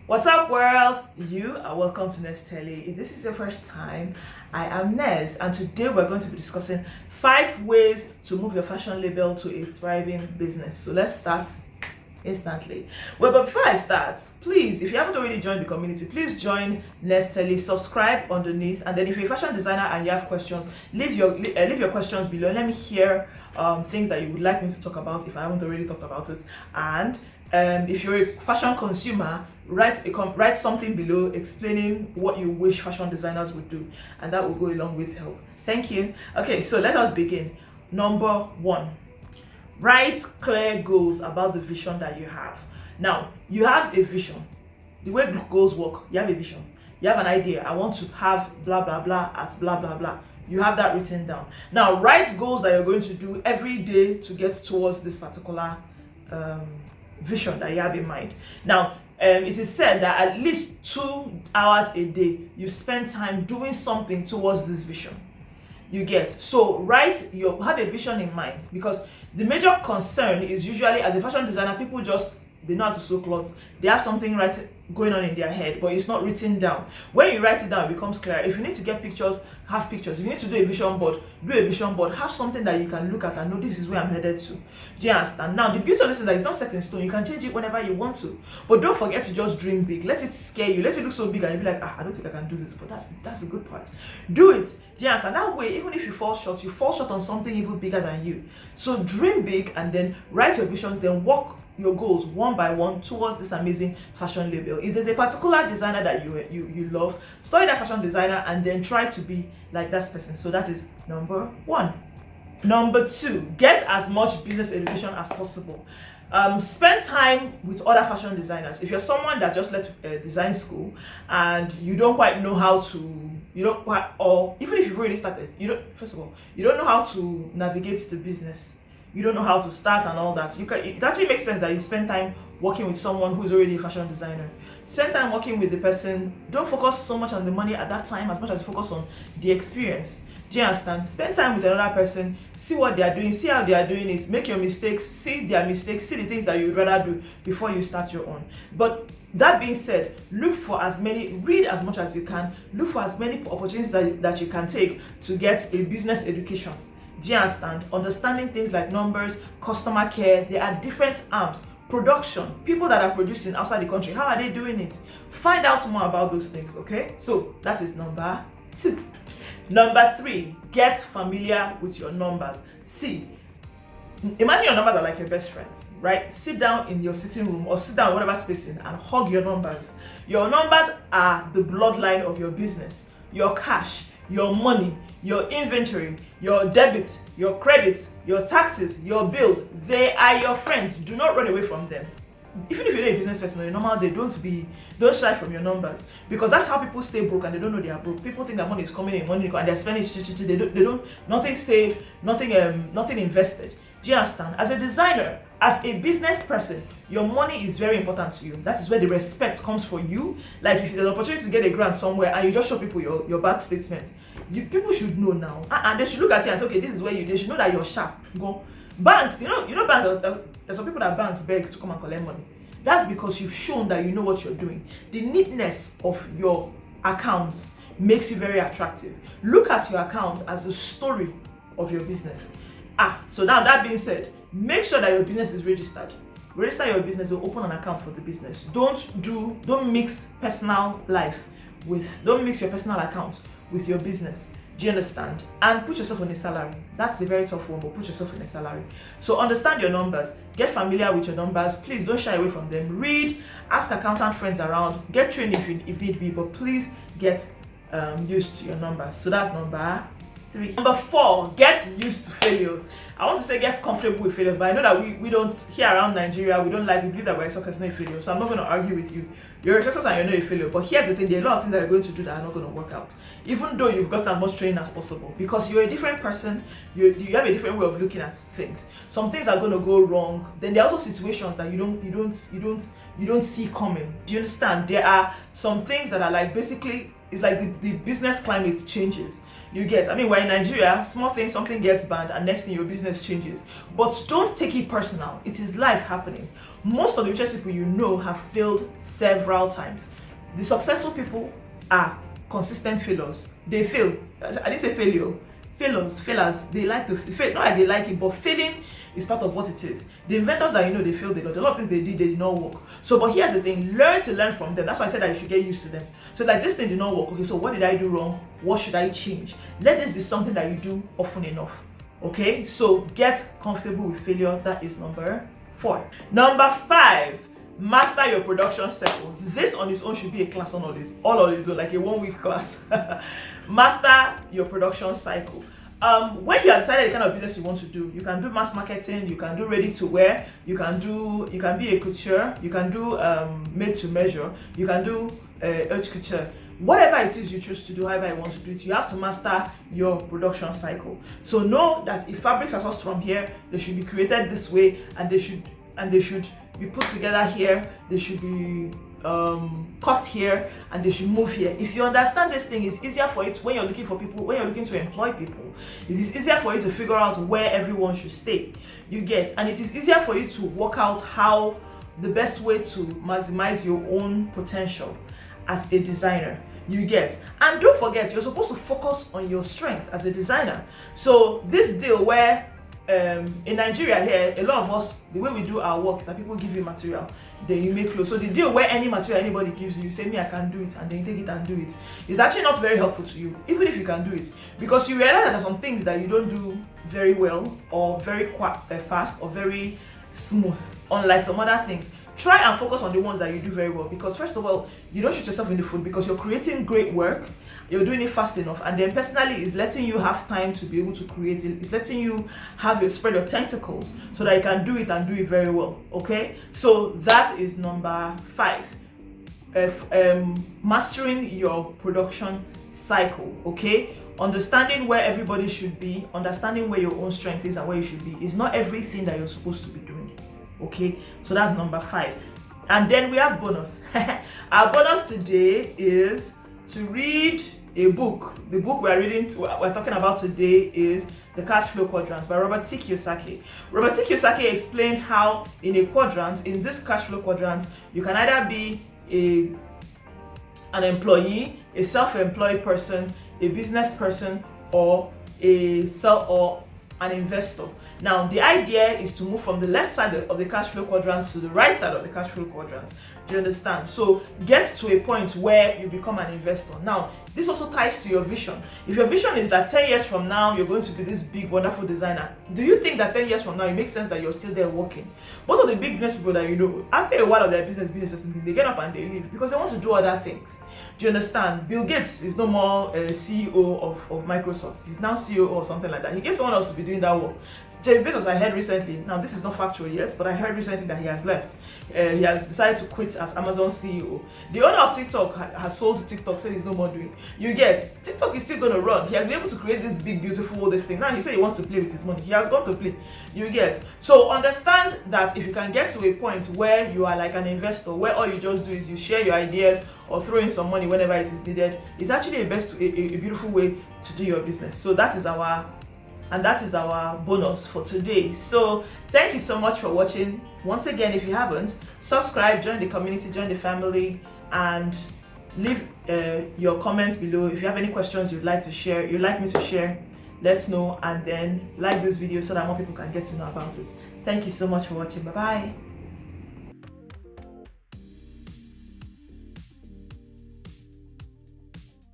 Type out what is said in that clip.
What's up, world? You are welcome to Nez Telly. If this is your first time, I am Nez, and today we're going to be discussing 5 ways to move your fashion label to a thriving business. So let's start instantly. Well, but before I start, please, if you haven't already joined the community, please join Nez Telly, subscribe underneath, and then if you're a fashion designer and you have questions, leave your questions below. Let me hear things that you would like me to talk about if I haven't already talked about it. And if you're a fashion consumer, write something below explaining what you wish fashion designers would do, and that will go a long way to help. Thank you. Okay, so let us begin. Number 1, write clear goals about the vision that you have. Now, you have a vision. The way goals work, you have a vision. You have an idea. I want to have blah blah blah at blah blah blah. You have that written down. Now, write goals that you're going to do every day to get towards this particular vision that you have in mind. Now, it is said that at least 2 hours a day you spend time doing something towards this vision. You get, so have a vision in mind, because the major concern is usually, as a fashion designer, people they know how to sew clothes. They have something going on in their head, but it's not written down. When you write it down, it becomes clear. If you need to get pictures, have pictures. If you need to do a vision board, do a vision board. Have something that you can look at and know this is where I'm headed to. Do you understand? Now, the beauty of this is that it's not set in stone. You can change it whenever you want to. But don't forget to just dream big. Let it scare you. Let it look so big and you'll be like, I don't think I can do this. But that's the good part. Do it. Do you understand? That way, even if you fall short on something even bigger than you. So dream big and then write your visions, then walk your goals one by one towards this amazing fashion label. If there's a particular designer that you love, study that fashion designer and then try to be like that person. So that is number 1. Number 2, get as much business education as possible. Spend time with other fashion designers. If you're someone that just left design school and you don't quite know how to, or even if you've already started, first of all, you don't know how to navigate the business. You don't know how to start and all that. It actually makes sense that you spend time working with someone who's already a fashion designer. Spend time working with the person. Don't focus so much on the money at that time as much as you focus on the experience. Do you understand? Spend time with another person, see what they are doing, see how they are doing it, make your mistakes, see their mistakes, see the things that you'd rather do before you start your own. But that being said, read as much as you can, look for as many opportunities that you can take to get a business education. Do you understand? Understanding things like numbers, customer care, there are different arms. Production, people that are producing outside the country, how are they doing it? Find out more about those things, okay? So that is number 2. Number 3, get familiar with your numbers. See, imagine your numbers are like your best friends, right? Sit down in your sitting room or sit down in whatever space and hug your numbers. Your numbers are the bloodline of your business. Your cash, your money, your inventory, your debits, your credits, your taxes, your bills, they are your friends. Do not run away from them. Even if you're a business person on a normal day, don't shy from your numbers, because that's how people stay broke and they don't know they are broke. People think that money is coming in, and they're spending nothing saved, nothing invested. Do you understand? As a designer, as a business person, your money is very important to you. That is where the respect comes for you. Like if there's an opportunity to get a grant somewhere and you just show people your bank statement, people should know now. And they should look at you and say, okay, this is where they should know that you're sharp. Go. Banks, banks, there's some people that banks beg to come and collect money. That's because you've shown that you know what you're doing. The neatness of your accounts makes you very attractive. Look at your accounts as a story of your business. So now that being said, make sure that your business is registered. Register your business or open an account for the business. Don't mix your personal account with your business. Do you understand? And put yourself on a salary. That's a very tough one, but put yourself on a salary. So understand your numbers. Get familiar with your numbers. Please don't shy away from them. Read, ask accountant friends around, get trained if need be, but please get used to your numbers. So that's number 3. Number 4, get used to failures. I want to say get comfortable with failures, but I know that we don't, here around Nigeria, we believe that we're a success, not a failure. So I'm not going to argue with you. You're a success and you're not a failure. But here's the thing, there are a lot of things that you're going to do that are not going to work out. Even though you've got as much training as possible. Because you're a different person, you have a different way of looking at things. Some things are going to go wrong. Then there are also situations that you don't see coming. Do you understand? There are some things that are like basically it's like the business climate changes. You get, I mean, we're in Nigeria, small thing, something gets banned, and next thing your business changes. But don't take it personal. It is life happening. Most of the richest people you know have failed several times. The successful people are consistent failures. They fail. I didn't say failure. Failures. They like to fail. Not like they like it, but failing is part of what it is. The inventors that you know, they failed a lot. A lot of things they did not work. So, but here's the thing: learn from them. That's why I said that you should get used to them. So, like, this thing did not work. Okay, so what did I do wrong? What should I change? Let this be something that you do often enough. Okay, so get comfortable with failure. That is number 4. Number 5. Master your production cycle. This on its own should be a class on all of this, like a 1-week class. Master your production cycle. When you have decided the kind of business you want to do, you can do mass marketing, you can do ready to wear, you can be a couture, you can do made to measure, you can do haute couture. Whatever it is you choose to do, however you want to do it, you have to master your production cycle. So know that if fabrics are sourced from here, they should be created this way, and they should be put together here, they should be cut here, and they should move here. If you understand this thing, it's easier for it when you're looking for people, when you're looking to employ people. It is easier for you to figure out where everyone should stay. You get, and it is easier for you to work out how the best way to maximize your own potential as a designer. You get, and don't forget, you're supposed to focus on your strength as a designer. So this deal where in Nigeria here, a lot of us, the way we do our work is that people give you material, then you make clothes. So the deal where any material anybody gives you, you say, me, I can do it, and then you take it and do it, is actually not very helpful to you, even if you can do it, because you realize that there are some things that you don't do very well, or very fast, or very smooth, unlike some other things. Try and focus on the ones that you do very well, because first of all, you don't shoot yourself in the foot, because you're creating great work, you're doing it fast enough, and then personally it's letting you have time to be able to create it. It's letting you have your spread your tentacles so that you can do it and do it very well. Okay, so that is number 5. Mastering your production cycle. Okay, understanding where everybody should be, understanding where your own strength is and where you should be is not everything that you're supposed to be doing. Okay, so that's number 5. And then we have bonus. Our bonus today is to read a book. The book we're talking about today is The Cashflow Quadrants by Robert T. Kiyosaki. Robert T. Kiyosaki explained how in a quadrant, in this cashflow quadrant, you can either be an employee, a self-employed person, a business person, or an investor. Now, the idea is to move from the left side of the cash flow quadrant to the right side of the cash flow quadrant. Do you understand? So get to a point where you become an investor. Now, this also ties to your vision. If your vision is that 10 years from now, you're going to be this big, wonderful designer, do you think that 10 years from now, it makes sense that you're still there working? Most of the big business people that you know, after a while of their business, they get up and they leave because they want to do other things. Do you understand? Bill Gates is no more CEO of Microsoft. He's now CEO or something like that. He gave someone else to be doing that work. Jeff Bezos, I heard recently, now this is not factual yet, but I heard recently that he has left. He has decided to quit as Amazon CEO. The owner of TikTok has sold TikTok, said he's no more doing. You get, TikTok is still going to run. He has been able to create this big, beautiful, this thing. Now he said he wants to play with his money. He has gone to play. You get. So understand that if you can get to a point where you are like an investor, where all you just do is you share your ideas or throw in some money whenever it is needed, it's actually a beautiful way to do your business. So that is our bonus for today. So thank you so much for watching. Once again, if you haven't, subscribe, join the community, join the family, and leave your comments below. If you have any questions you'd like me to share, let's know, and then like this video so that more people can get to know about it. Thank you so much for watching. Bye bye.